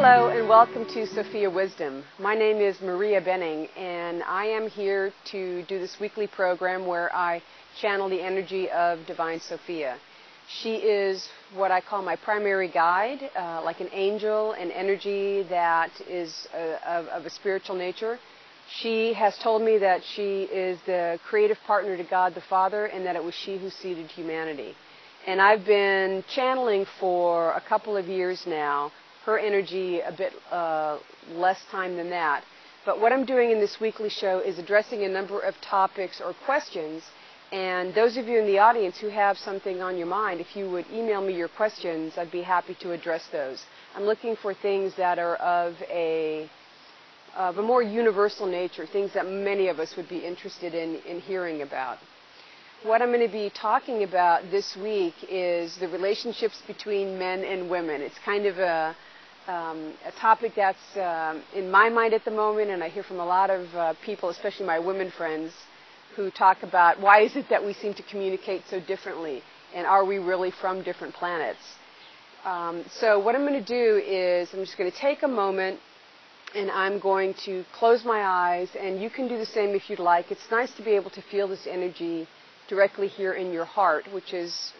Hello and welcome to Sophia Wisdom. My name is Maria Benning and I am here to do this weekly program where I channel the energy of Divine Sophia. She is what I call my primary guide, like an angel, an energy that is of a spiritual nature. She has told me that she is the creative partner to God the Father and that it was she who seeded humanity. And I've been channeling for a couple of years now, her energy a bit less time than that. But what I'm doing in this weekly show is addressing a number of topics or questions. And those of you in the audience who have something on your mind, if you would email me your questions, I'd be happy to address those. I'm looking for things that are of a more universal nature, things that many of us would be interested in hearing about. What I'm going to be talking about this week is the relationships between men and women. It's kind of a topic that's in my mind at the moment, and I hear from a lot of people, especially my women friends, who talk about why is it that we seem to communicate so differently, and are we really from different planets? So what I'm going to do is I'm just going to take a moment, and I'm going to close my eyes, and you can do the same if you'd like. It's nice to be able to feel this energy directly here in your heart, which is,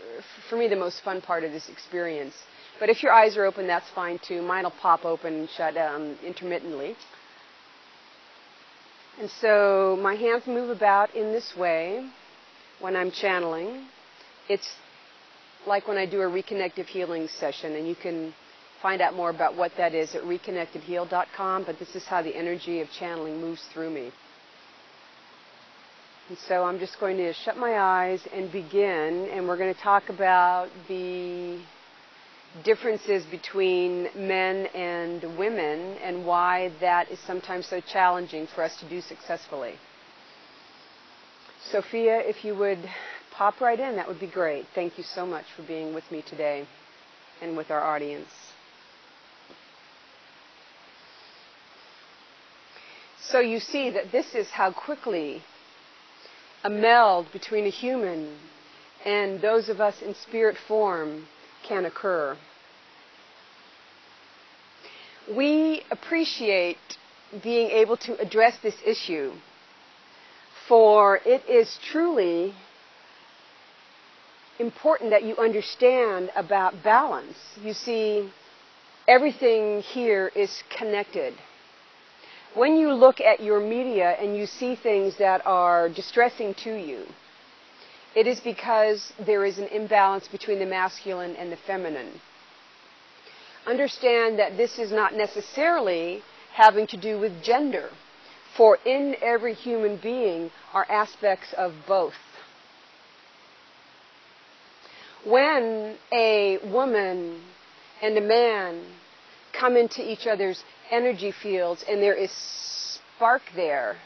for me, the most fun part of this experience. But if your eyes are open, that's fine too. Mine will pop open and shut down intermittently. And so my hands move about in this way when I'm channeling. It's like when I do a reconnective healing session, and you can find out more about what that is at reconnectedheal.com, but this is how the energy of channeling moves through me. And so I'm just going to shut my eyes and begin, and we're going to talk about the differences between men and women and why that is sometimes so challenging for us to do successfully. Sophia, if you would pop right in, that would be great. Thank you so much for being with me today and with our audience. So you see that this is how quickly a meld between a human and those of us in spirit form can occur. We appreciate being able to address this issue, for it is truly important that you understand about balance. You see, everything here is connected. When you look at your media and you see things that are distressing to you, it is because there is an imbalance between the masculine and the feminine. Understand that this is not necessarily having to do with gender, for in every human being are aspects of both. When a woman and a man come into each other's energy fields and there is spark there,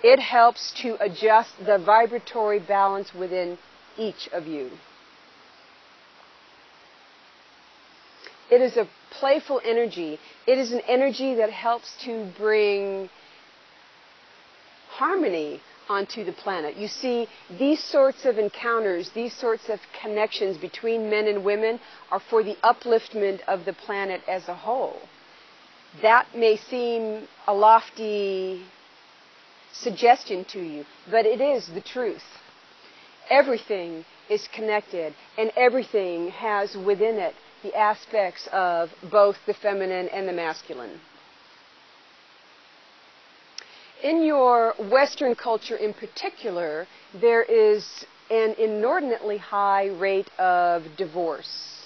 it helps to adjust the vibratory balance within each of you. It is a playful energy. It is an energy that helps to bring harmony onto the planet. You see, these sorts of encounters, these sorts of connections between men and women are for the upliftment of the planet as a whole. That may seem a lofty suggestion to you, but it is the truth. Everything is connected, and everything has within it the aspects of both the feminine and the masculine. In your Western culture in particular, there is an inordinately high rate of divorce.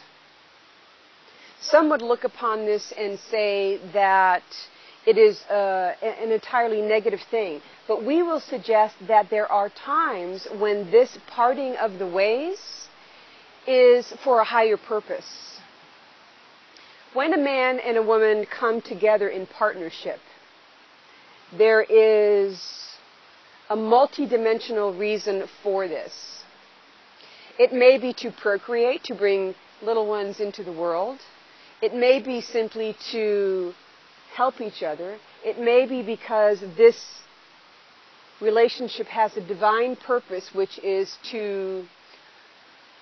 Some would look upon this and say that it is an entirely negative thing. But we will suggest that there are times when this parting of the ways is for a higher purpose. When a man and a woman come together in partnership, there is a multidimensional reason for this. It may be to procreate, to bring little ones into the world. It may be simply to help each other. It may be because this relationship has a divine purpose, which is to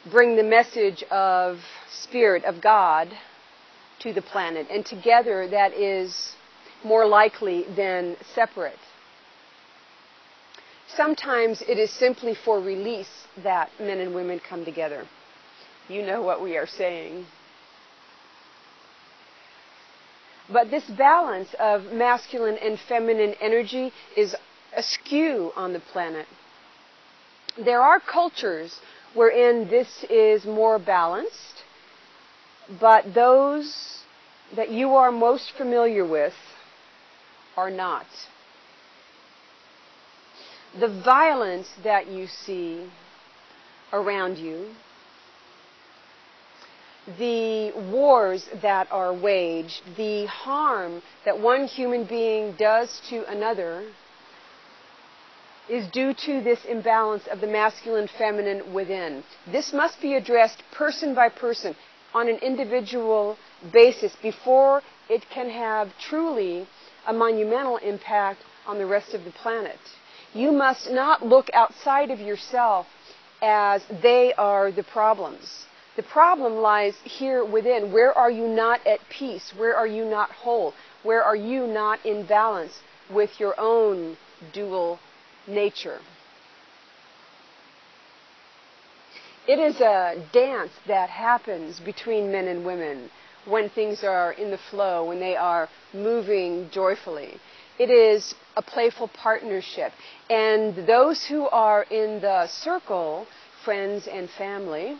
bring the message of Spirit, of God, to the planet. And together, that is more likely than separate. Sometimes it is simply for release that men and women come together. You know what we are saying. But this balance of masculine and feminine energy is askew on the planet. There are cultures wherein this is more balanced, but those that you are most familiar with are not. The violence that you see around you, the wars that are waged, the harm that one human being does to another is due to this imbalance of the masculine-feminine within. This must be addressed person by person on an individual basis before it can have truly a monumental impact on the rest of the planet. You must not look outside of yourself as they are the problems. The problem lies here within. Where are you not at peace? Where are you not whole? Where are you not in balance with your own dual nature? It is a dance that happens between men and women when things are in the flow, when they are moving joyfully. It is a playful partnership. And those who are in the circle, friends and family,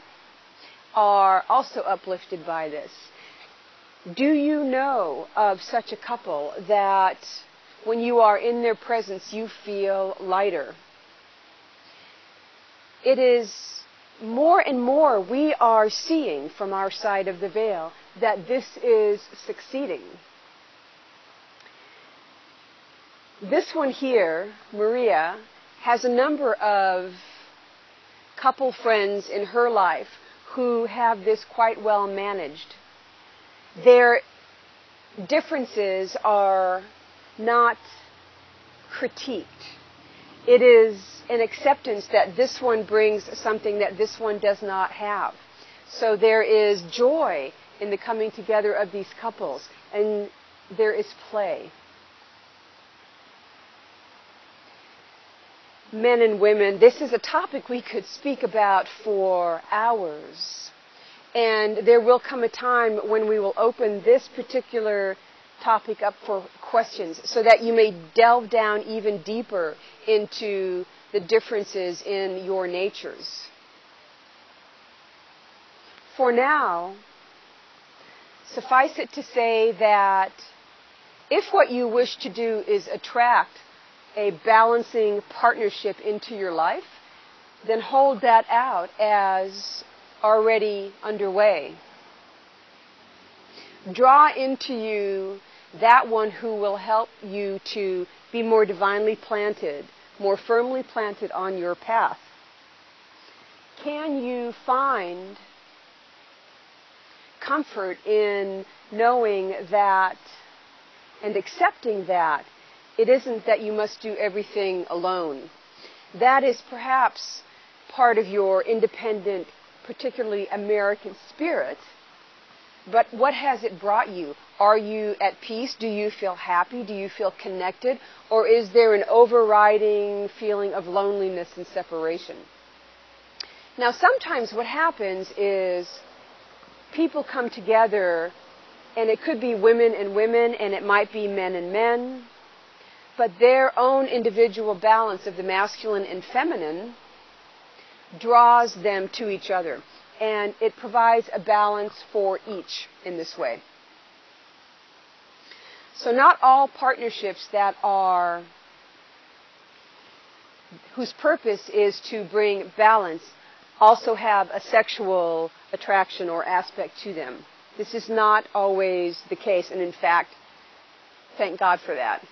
are also uplifted by this. Do you know of such a couple that when you are in their presence you feel lighter? It is more and more we are seeing from our side of the veil that this is succeeding. This one here, Maria, has a number of couple friends in her life who have this quite well managed. Their differences are not critiqued. It is an acceptance that this one brings something that this one does not have. So there is joy in the coming together of these couples, and there is play. Men and women, this is a topic we could speak about for hours. And there will come a time when we will open this particular topic up for questions so that you may delve down even deeper into the differences in your natures. For now, suffice it to say that if what you wish to do is attract a balancing partnership into your life, then hold that out as already underway. Draw into you that one who will help you to be more divinely planted, more firmly planted on your path. Can you find comfort in knowing that and accepting that it isn't that you must do everything alone? That is perhaps part of your independent, particularly American spirit. But what has it brought you? Are you at peace? Do you feel happy? Do you feel connected? Or is there an overriding feeling of loneliness and separation? Now, sometimes what happens is people come together, and it could be women and women, and it might be men and men, but their own individual balance of the masculine and feminine draws them to each other. And it provides a balance for each in this way. So not all partnerships whose purpose is to bring balance also have a sexual attraction or aspect to them. This is not always the case, and in fact, thank God for that.